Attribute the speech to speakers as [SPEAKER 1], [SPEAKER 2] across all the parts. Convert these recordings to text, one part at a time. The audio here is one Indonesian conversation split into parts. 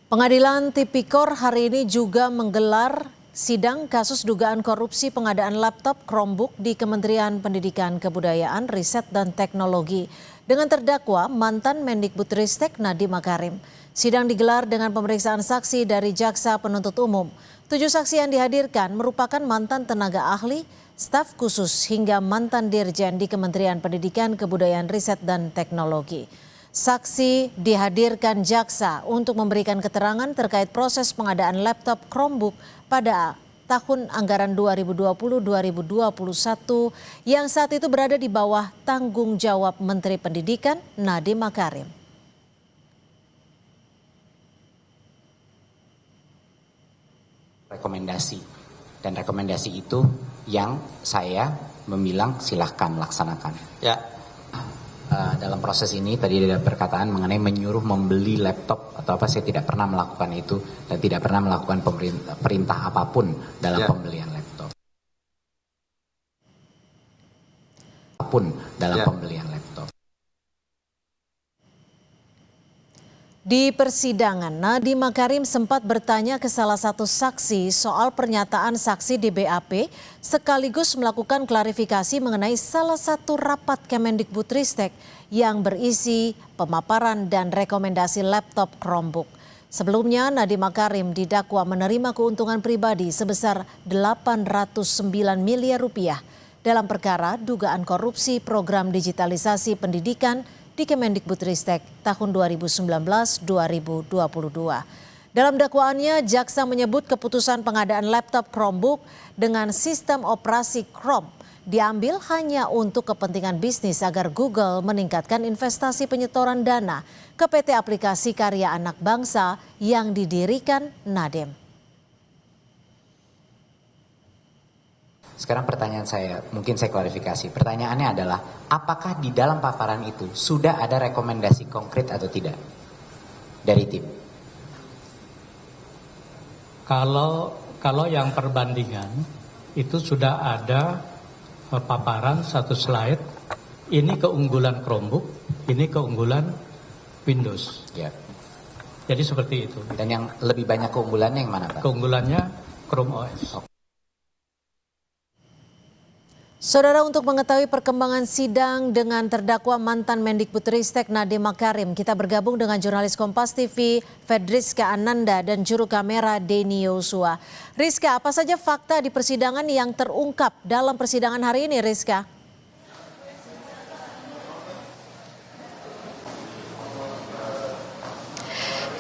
[SPEAKER 1] Pengadilan Tipikor hari ini juga menggelar sidang kasus dugaan korupsi pengadaan laptop Chromebook di Kementerian Pendidikan Kebudayaan, Riset dan Teknologi dengan terdakwa mantan Mendikbudristek Nadiem Makarim. Sidang digelar dengan pemeriksaan saksi dari Jaksa Penuntut Umum. 7 saksi yang dihadirkan merupakan mantan tenaga ahli, staf khusus hingga mantan dirjen di Kementerian Pendidikan Kebudayaan, Riset dan Teknologi. Saksi dihadirkan jaksa untuk memberikan keterangan terkait proses pengadaan laptop Chromebook pada tahun anggaran 2020-2021 yang saat itu berada di bawah tanggung jawab Menteri Pendidikan Nadiem Makarim.
[SPEAKER 2] Rekomendasi itu yang saya membilang silahkan laksanakan. Ya. Dalam proses ini tadi ada perkataan mengenai menyuruh membeli laptop atau apa, saya tidak pernah melakukan itu dan tidak pernah melakukan perintah apapun dalam pembelian laptop. Pembelian laptop.
[SPEAKER 1] Di persidangan, Nadiem Makarim sempat bertanya ke salah satu saksi soal pernyataan saksi di BAP sekaligus melakukan klarifikasi mengenai salah satu rapat Kemendikbudristek yang berisi pemaparan dan rekomendasi laptop Chromebook. Sebelumnya, Nadiem Makarim didakwa menerima keuntungan pribadi sebesar 809 miliar rupiah dalam perkara dugaan korupsi program digitalisasi pendidikan di Kemendikbudristek tahun 2019-2022. Dalam dakwaannya, jaksa menyebut keputusan pengadaan laptop Chromebook dengan sistem operasi Chrome diambil hanya untuk kepentingan bisnis agar Google meningkatkan investasi penyetoran dana ke PT Aplikasi Karya Anak Bangsa yang didirikan Nadiem.
[SPEAKER 2] Sekarang pertanyaan saya, mungkin saya klarifikasi. Pertanyaannya adalah, apakah di dalam paparan itu sudah ada rekomendasi konkret atau tidak dari tim?
[SPEAKER 3] Kalau yang perbandingan itu sudah ada paparan satu slide. Ini keunggulan Chromebook, ini keunggulan Windows.
[SPEAKER 2] Ya.
[SPEAKER 3] Jadi seperti itu.
[SPEAKER 2] Dan yang lebih banyak keunggulannya yang mana, Pak?
[SPEAKER 3] Keunggulannya Chrome OS.
[SPEAKER 1] Saudara, untuk mengetahui perkembangan sidang dengan terdakwa mantan Mendikbudristek Nadiem Makarim, kita bergabung dengan jurnalis Kompas TV Fedriska Ananda dan juru kamera Denny Yosua. Rizka, apa saja fakta di persidangan yang terungkap dalam persidangan hari ini, Rizka?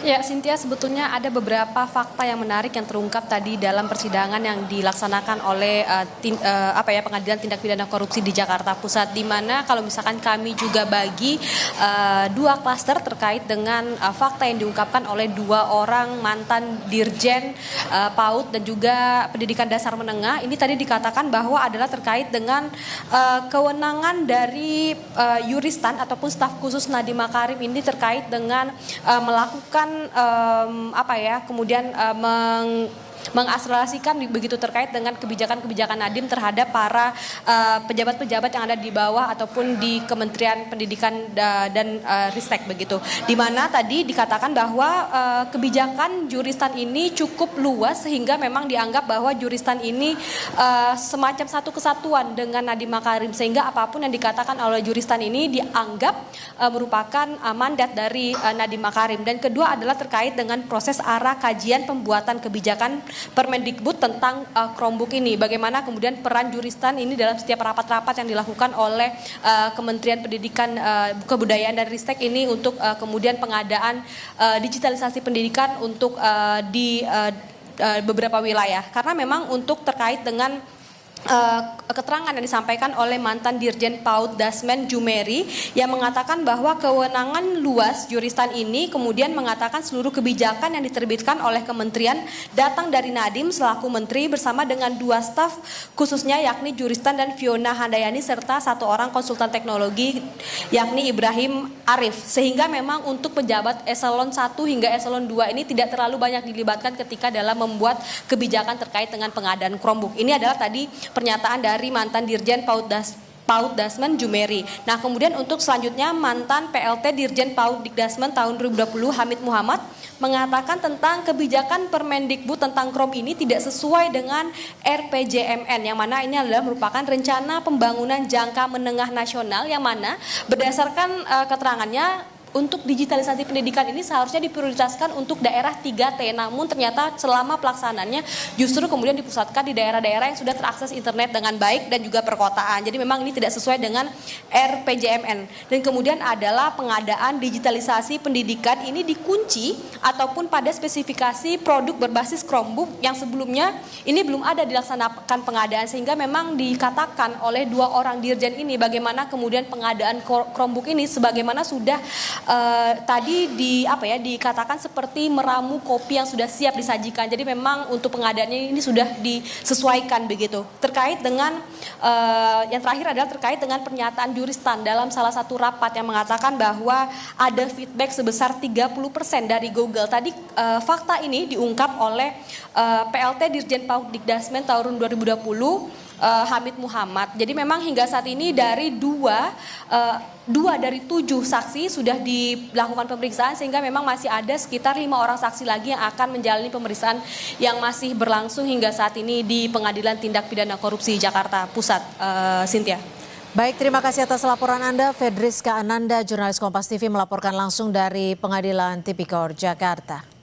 [SPEAKER 4] Ya, Cynthia, sebetulnya ada beberapa fakta yang menarik yang terungkap tadi dalam persidangan yang dilaksanakan oleh Pengadilan Tindak Pidana Korupsi di Jakarta Pusat, di mana kalau misalkan kami juga bagi dua klaster terkait dengan fakta yang diungkapkan oleh dua orang mantan Dirjen PAUD dan juga Pendidikan Dasar Menengah. Ini tadi dikatakan bahwa adalah terkait dengan kewenangan dari Yuristan ataupun staf khusus Nadiem Makarim ini terkait dengan melakukan kemudian mengakselerasikan begitu terkait dengan kebijakan-kebijakan Nadiem terhadap para pejabat-pejabat yang ada di bawah ataupun di Kementerian Pendidikan dan Ristek begitu. Di mana tadi dikatakan bahwa kebijakan Juristan ini cukup luas sehingga memang dianggap bahwa Juristan ini semacam satu kesatuan dengan Nadiem Makarim, sehingga apapun yang dikatakan oleh Juristan ini dianggap merupakan mandat dari Nadiem Makarim. Dan kedua adalah terkait dengan proses arah kajian pembuatan kebijakan Permendikbud tentang Chromebook ini. Bagaimana kemudian peran Juristan ini dalam setiap rapat-rapat yang dilakukan oleh Kementerian Pendidikan Kebudayaan dan Ristek ini untuk kemudian pengadaan digitalisasi pendidikan untuk di beberapa wilayah. Karena memang untuk terkait dengan keterangan yang disampaikan oleh mantan Dirjen PAUD Dasmen Jumeri yang mengatakan bahwa kewenangan luas Juristan ini kemudian mengatakan seluruh kebijakan yang diterbitkan oleh kementerian datang dari Nadiem selaku menteri bersama dengan dua staf khususnya yakni Juristan dan Fiona Handayani serta satu orang konsultan teknologi yakni Ibrahim Arif, sehingga memang untuk pejabat eselon 1 hingga eselon 2 ini tidak terlalu banyak dilibatkan ketika dalam membuat kebijakan terkait dengan pengadaan Chromebook. Ini adalah tadi pernyataan dari mantan Dirjen PAUD PAUD Dasmen Jumeri. Nah, kemudian untuk selanjutnya mantan PLT Dirjen PAUD Dikdasmen tahun 2020 Hamid Muhammad mengatakan tentang kebijakan Permendikbud tentang KROM ini tidak sesuai dengan RPJMN, yang mana ini adalah merupakan rencana pembangunan jangka menengah nasional, yang mana berdasarkan keterangannya untuk digitalisasi pendidikan ini seharusnya diprioritaskan untuk daerah 3T, namun ternyata selama pelaksanaannya justru kemudian dipusatkan di daerah-daerah yang sudah terakses internet dengan baik dan juga perkotaan. Jadi memang ini tidak sesuai dengan RPJMN. Dan kemudian adalah pengadaan digitalisasi pendidikan ini dikunci ataupun pada spesifikasi produk berbasis Chromebook yang sebelumnya ini belum ada dilaksanakan pengadaan, sehingga memang dikatakan oleh 2 orang dirjen ini bagaimana kemudian pengadaan Chromebook ini sebagaimana sudah tadi dikatakan seperti meramu kopi yang sudah siap disajikan. Jadi memang untuk pengadaannya ini sudah disesuaikan begitu. Terkait dengan yang terakhir adalah terkait dengan pernyataan Juristan dalam salah satu rapat yang mengatakan bahwa ada feedback sebesar 30% dari Google. Tadi fakta ini diungkap oleh PLT Dirjen PAUD Dikdasmen tahun 2020 Hamid Muhammad. Jadi memang hingga saat ini dari dua dari 7 saksi sudah dilakukan pemeriksaan, sehingga memang masih ada sekitar 5 orang saksi lagi yang akan menjalani pemeriksaan yang masih berlangsung hingga saat ini di Pengadilan Tindak Pidana Korupsi Jakarta Pusat. Cynthia.
[SPEAKER 1] Baik, terima kasih atas laporan Anda. Fedriska Ananda, jurnalis Kompas TV melaporkan langsung dari Pengadilan Tipikor Jakarta.